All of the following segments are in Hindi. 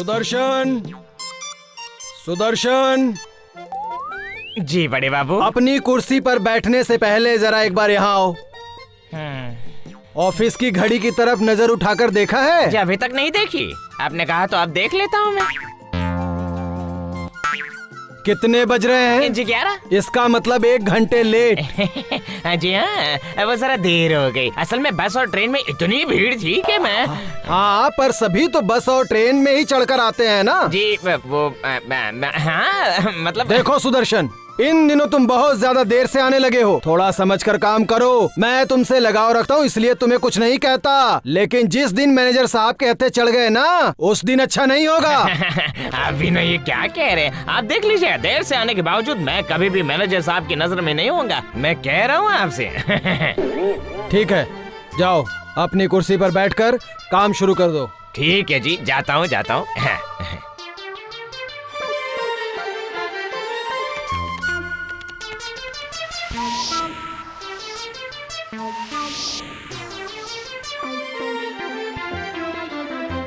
सुदर्शन, सुदर्शन, जी बड़े बाबू। अपनी कुर्सी पर बैठने से पहले जरा एक बार यहाँ आओ। ऑफिस की घड़ी की तरफ नजर उठाकर देखा है? जी अभी तक नहीं देखी। आपने कहा तो अब देख लेता हूँ मैं। कितने बज रहे हैं? जी 11। इसका मतलब 1 घंटे लेट। जी हाँ, वो जरा देर हो गई। असल में बस और ट्रेन में इतनी भीड़ थी कि मैं। हाँ, पर सभी तो बस और ट्रेन में ही चढ़कर आते हैं ना। जी वो हाँ मतलब। देखो सुदर्शन, इन दिनों तुम बहुत ज्यादा देर से आने लगे हो। थोड़ा समझकर काम करो। मैं तुमसे लगाव रखता हूँ इसलिए तुम्हें कुछ नहीं कहता, लेकिन जिस दिन मैनेजर साहब के हत्थे चढ़ गए ना, उस दिन अच्छा नहीं होगा। अभी नहीं, ये क्या कह रहे हैं आप? देख लीजिए, देर से आने के बावजूद मैं कभी भी मैनेजर साहब की नजर में नहीं होऊंगा। मैं कह रहा हूँ आपसे। ठीक है, जाओ अपनी कुर्सी पर बैठकर काम शुरू कर दो। ठीक है जी, जाता हूँ जाता हूँ।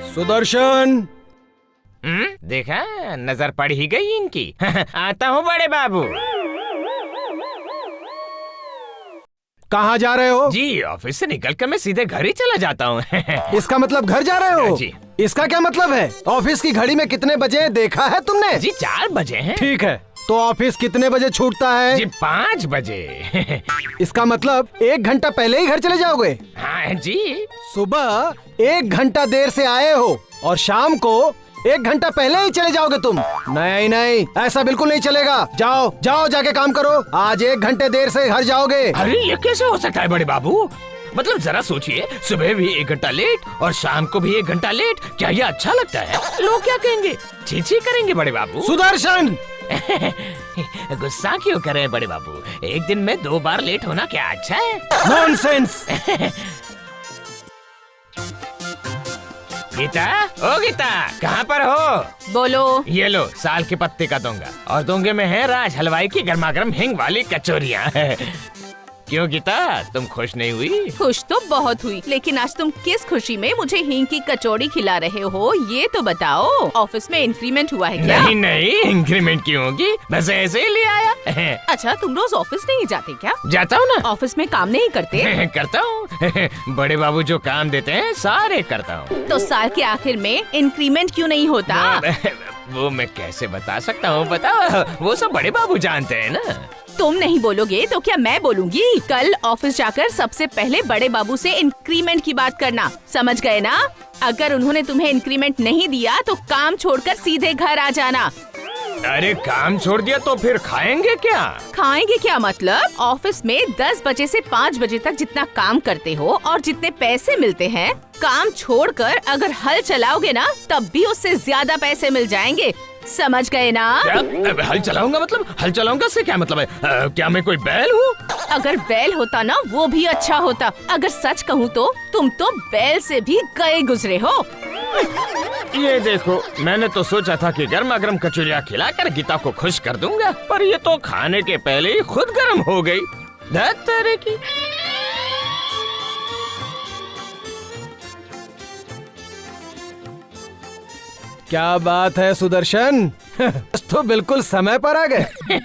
सुदर्शन, देखा, नजर पड़ ही गई इनकी। आता हूँ बड़े बाबू। कहाँ जा रहे हो? जी ऑफिस से निकलकर मैं सीधे घर ही चला जाता हूँ। इसका मतलब घर जा रहे हो? जी। इसका क्या मतलब है? ऑफिस की घड़ी में कितने बजे हैं देखा है तुमने? जी 4 बजे हैं। ठीक है, तो ऑफिस कितने बजे छूटता है? जी 5 बजे। इसका मतलब 1 घंटा पहले ही घर चले जाओगे? हाँ जी। सुबह 1 घंटा देर से आए हो और शाम को 1 घंटा पहले ही चले जाओगे तुम? नहीं नहीं, ऐसा बिल्कुल नहीं चलेगा। जाओ जाओ, जाके काम करो। आज 1 घंटे देर से घर जाओगे। अरे ये कैसे हो सकता है बड़े बाबू? मतलब जरा सोचिए, सुबह भी 1 घंटा लेट और शाम को भी 1 घंटा लेट। क्या ये अच्छा लगता है? लोग क्या कहेंगे? छी करेंगे बड़े बाबू। सुदर्शन, गुस्सा क्यों कर रहे हैं बड़े बाबू? एक दिन में 2 बार लेट होना क्या अच्छा है? नॉनसेंस। गीता, ओ गीता, कहाँ पर हो? बोलो। ये लो, साल के पत्ते का दोंगा, और दोंगे में है राज हलवाई की गर्मागर्म हिंग वाली कचौरियाँ। क्यों गीता, तुम खुश नहीं हुई? खुश तो बहुत हुई, लेकिन आज तुम किस खुशी में मुझे हींग की कचौड़ी खिला रहे हो ये तो बताओ। ऑफिस में इंक्रीमेंट हुआ है क्या? नहीं नहीं, इंक्रीमेंट क्यों होगी, बस ऐसे ही ले आया। अच्छा, तुम रोज ऑफिस नहीं जाते क्या? जाता हूँ ना। ऑफिस में काम नहीं करते? करता हूँ। बड़े बाबू जो काम देते हैं सारे करता हूँ। तो साल के आखिर में इंक्रीमेंट क्यों नहीं होता? वो मैं कैसे बता सकता हूँ, बताओ, वो सब बड़े बाबू जानते हैं ना। तुम नहीं बोलोगे तो क्या मैं बोलूंगी? कल ऑफिस जाकर सबसे पहले बड़े बाबू से इंक्रीमेंट की बात करना, समझ गए ना? अगर उन्होंने तुम्हें इंक्रीमेंट नहीं दिया तो काम छोड़कर सीधे घर आ जाना। अरे काम छोड़ दिया तो फिर खाएंगे क्या? खाएंगे क्या मतलब? ऑफिस में 10 बजे से 5 बजे तक जितना काम करते हो और जितने पैसे मिलते हैं, काम छोड़कर अगर हल चलाओगे ना, तब भी उससे ज्यादा पैसे मिल जाएंगे, समझ गए ना? क्या? हल चलाऊंगा मतलब? हल चलाऊंगा से क्या मतलब है? क्या मैं कोई बैल हूँ? अगर बैल होता ना वो भी अच्छा होता। अगर सच कहूँ तो तुम तो बैल से भी गए गुजरे हो। ये देखो, मैंने तो सोचा था कि गर्मा गर्म कचौरियाँ खिलाकर गीता को खुश कर दूंगा, पर ये तो खाने के पहले ही खुद गर्म हो गई। धत तेरे की। क्या बात है सुदर्शन, तो बिल्कुल समय पर आ गए।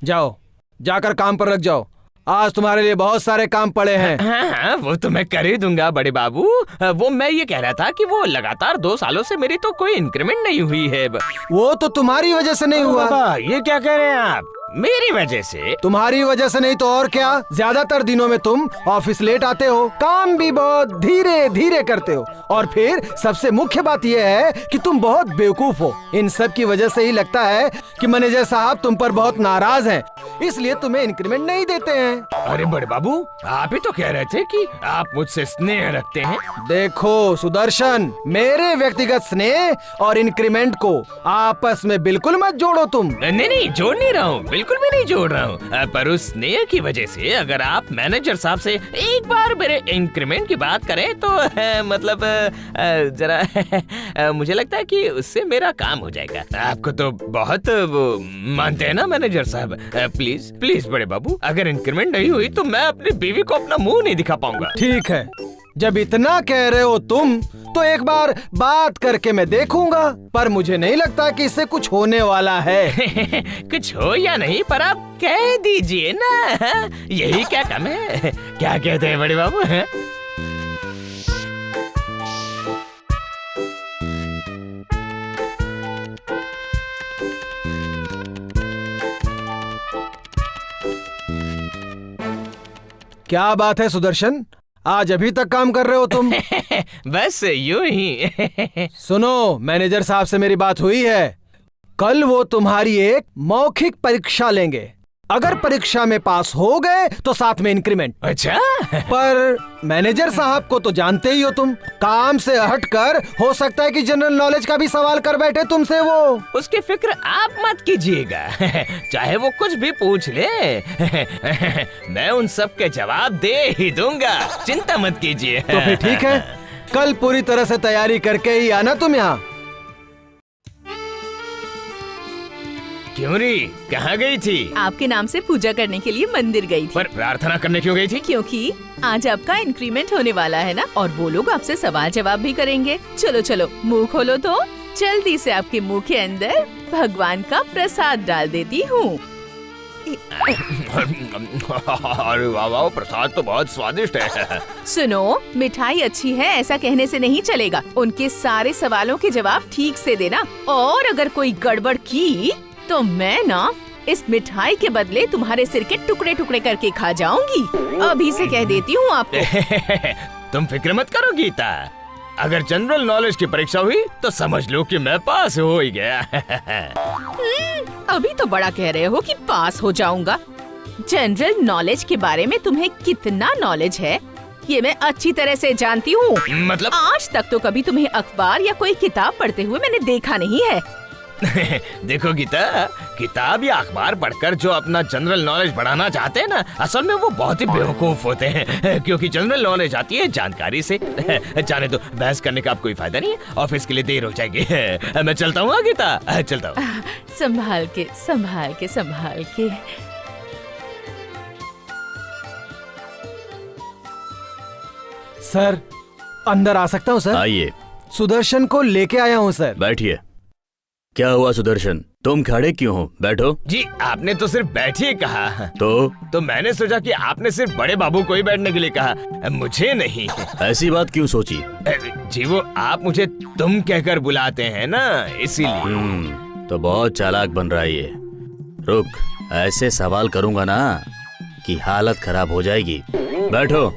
जाओ, जाकर काम पर लग जाओ। आज तुम्हारे लिए बहुत सारे काम पड़े हैं। हाँ, वो तो मैं कर ही दूंगा बड़े बाबू। वो मैं ये कह रहा था कि वो लगातार 2 सालों से मेरी तो कोई इंक्रीमेंट नहीं हुई है। वो तो तुम्हारी वजह से नहीं हुआ। बाबा, ये क्या कह रहे हैं आप? मेरी वजह से? तुम्हारी वजह से नहीं तो और क्या। ज्यादातर दिनों में तुम ऑफिस लेट आते हो, काम भी बहुत धीरे धीरे करते हो, और फिर सबसे मुख्य बात यह है कि तुम बहुत बेवकूफ हो। इन सब की वजह से ही लगता है कि मैनेजर साहब तुम पर बहुत नाराज हैं, इसलिए तुम्हें इंक्रीमेंट नहीं देते हैं। अरे बड़े बाबू, आप ही तो कह रहे थे कि आप मुझसे स्नेह रखते हैं। देखो सुदर्शन, मेरे व्यक्तिगत स्नेह और इंक्रीमेंट को आपस में बिल्कुल मत जोड़ो तुम। नहीं, जोड़ नहीं रहा हूँ, बिल्कुल भी नहीं जोड़ रहा हूँ। पर उस स्नेह की वजह से अगर आप मैनेजर साहब से एक बार मेरे इंक्रीमेंट की बात करें तो मतलब जरा मुझे लगता है कि उससे मेरा काम हो जाएगा। आपको तो बहुत वो मानते हैं ना मैनेजर साहब। प्लीज प्लीज बड़े बाबू, अगर इंक्रीमेंट नहीं हुई तो मैं अपनी बीवी को अपना मुंह नहीं दिखा पाऊंगा। ठीक है, जब इतना कह रहे हो तुम, तो एक बार बात करके मैं देखूंगा, पर मुझे नहीं लगता कि इससे कुछ होने वाला है। कुछ हो या नहीं, पर आप कह दीजिए ना, यही क्या कम है। क्या कहते हैं बड़े बाबू? क्या बात है सुदर्शन, आज अभी तक काम कर रहे हो तुम? बस यूं ही। सुनो, मैनेजर साहब से मेरी बात हुई है। कल वो तुम्हारी एक मौखिक परीक्षा लेंगे। अगर परीक्षा में पास हो गए तो साथ में इंक्रीमेंट। अच्छा। पर मैनेजर साहब को तो जानते ही हो तुम, काम से हटकर हो सकता है कि जनरल नॉलेज का भी सवाल कर बैठे तुमसे वो। उसकी फिक्र आप मत कीजिएगा। चाहे वो कुछ भी पूछ ले, मैं उन सब के जवाब दे ही दूंगा, चिंता मत कीजिए। तो फिर ठीक है, कल पूरी तरह से तैयारी करके ही आना तुम यहाँ। क्यों री, कहाँ गई थी? आपके नाम से पूजा करने के लिए मंदिर गई थी। पर प्रार्थना करने क्यों गई थी? क्योंकि आज आपका इंक्रीमेंट होने वाला है ना, और वो लोग आपसे सवाल जवाब भी करेंगे। चलो चलो, मुंह खोलो तो जल्दी से आपके मुंह के अंदर भगवान का प्रसाद डाल देती हूँ। अरे वाह वाह, प्रसाद तो बहुत स्वादिष्ट है। सुनो, मिठाई अच्छी है ऐसा कहने से नहीं चलेगा। उनके सारे सवालों के जवाब ठीक से देना, और अगर कोई गड़बड़ की तो मैं ना इस मिठाई के बदले तुम्हारे सिर के टुकड़े टुकड़े करके खा जाऊंगी। अभी से कह देती हूँ आपको। तुम फिक्र मत करो गीता, अगर जनरल नॉलेज की परीक्षा हुई तो समझ लो कि मैं पास हो ही गया। अभी तो बड़ा कह रहे हो कि पास हो जाऊंगा। जनरल नॉलेज के बारे में तुम्हें कितना नॉलेज है ये मैं अच्छी तरह से जानती हूँ। मतलब? आज तक तो कभी तुम्हें अखबार या कोई किताब पढ़ते हुए मैंने देखा नहीं है। देखो गीता, किताब या अखबार पढ़कर जो अपना जनरल नॉलेज बढ़ाना चाहते हैं ना, असल में वो बहुत ही बेवकूफ होते हैं, क्योंकि जनरल नॉलेज आती है जानकारी से। जाने दो, बहस करने का अब कोई फायदा नहीं है, ऑफिस के लिए देर हो जाएगी। मैं चलता हूँ गीता, चलता हूँ। संभाल के संभाल के संभाल के। सर, अंदर आ सकता हूँ सर? आइए। सुदर्शन को लेके आया हूँ सर। बैठिए। क्या हुआ सुदर्शन, तुम खड़े क्यों हो? बैठो। जी, आपने तो सिर्फ बैठिए कहा, तो मैंने सोचा कि आपने सिर्फ बड़े बाबू को ही बैठने के लिए कहा, मुझे नहीं। ऐसी बात क्यों सोची? जी, वो आप मुझे तुम कहकर बुलाते हैं ना, इसीलिए। तो बहुत चालाक बन रहा है ये। रुक, ऐसे सवाल करूंगा ना कि हालत खराब हो जाएगी। बैठो।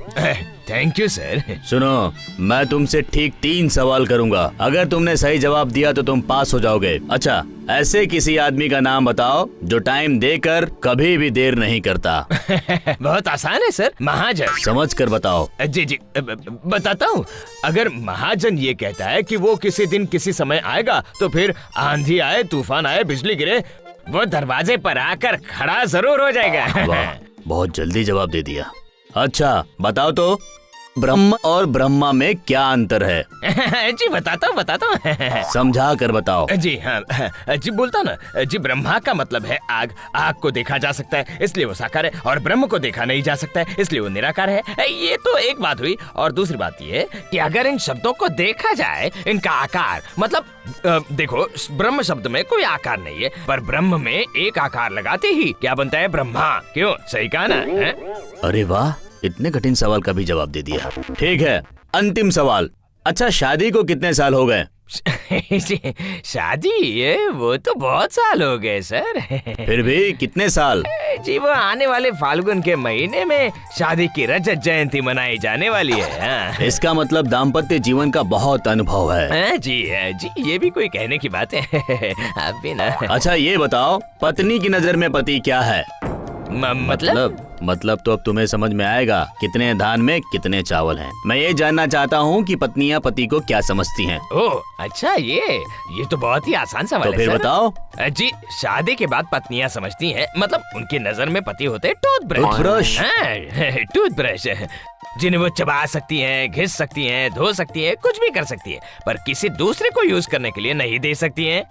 Thank you sir. सुनो, मैं तुमसे ठीक 3 सवाल करूंगा। अगर तुमने सही जवाब दिया तो तुम पास हो जाओगे। अच्छा, ऐसे किसी आदमी का नाम बताओ जो टाइम देकर कभी भी देर नहीं करता। बहुत आसान है सर, महाजन। समझ कर बताओ। जी जी, बताता हूँ। अगर महाजन ये कहता है कि वो किसी दिन किसी समय आएगा, तो फिर आंधी आए, तूफान आए, बिजली गिरे, वो दरवाजे पर आकर खड़ा जरूर हो जाएगा। वाह, बहुत जल्दी जवाब दे दिया। अच्छा, बताओ तो ब्रह्म और ब्रह्मा में क्या अंतर है? जी बताता हूँ। समझा कर बताओ। जी हाँ, जी बोलता ना जी। ब्रह्मा का मतलब है आग। आग को देखा जा सकता है इसलिए वो साकार है, और ब्रह्म को देखा नहीं जा सकता है इसलिए वो निराकार है। ये तो एक बात हुई, और दूसरी बात ये कि अगर इन शब्दों को देखा जाए, इनका आकार मतलब देखो, ब्रह्म शब्द में कोई आकार नहीं है, पर ब्रह्म में एक आकार लगाते ही क्या बनता है? ब्रह्मा। क्यों, सही कहा ना? अरे वाह, इतने कठिन सवाल का भी जवाब दे दिया। ठीक है, अंतिम सवाल। अच्छा, शादी को कितने साल हो गए? शादी? वो तो बहुत साल हो गए सर। फिर भी कितने साल? जी, वो आने वाले फाल्गुन के महीने में शादी की रजत जयंती मनाई जाने वाली है। इसका मतलब दाम्पत्य जीवन का बहुत अनुभव है। जी जी, ये भी कोई कहने की बात है। आप भी ना। अच्छा, ये बताओ, पत्नी की नजर में पति क्या है? मतलब तो अब तुम्हें समझ में आएगा कितने धान में कितने चावल हैं। मैं ये जानना चाहता हूँ कि पत्नियाँ पति को क्या समझती हैं। ओह अच्छा, ये तो बहुत ही आसान सवाल तो फिर है। बताओ। जी, शादी के बाद पत्नियाँ समझती हैं, मतलब उनकी नजर में पति होते टूथब्रश। टूथब्रश जिन्हें वो चबा सकती हैं, घिस सकती हैं, धो सकती हैं, कुछ भी कर सकती है, पर किसी दूसरे को यूज करने के लिए नहीं दे सकती हैं।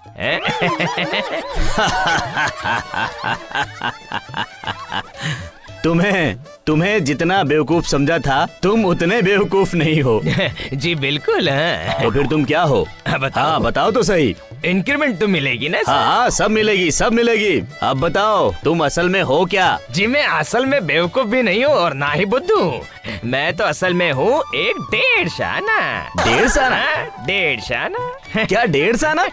तुम्हें जितना बेवकूफ समझा था तुम उतने बेवकूफ नहीं हो। जी बिल्कुल। हाँ। तो फिर तुम क्या हो? बताओ। हाँ बताओ तो सही। इंक्रीमेंट तो मिलेगी ना सर? हाँ सब मिलेगी सब मिलेगी। अब बताओ तुम असल में हो क्या? जी मैं असल में बेवकूफ भी नहीं हूँ और ना ही बुद्धू। मैं तो असल में हूँ एक डेढ़ शाना। डेढ़ साना? हाँ, डेढ़ शाना। क्या डेढ़ साना?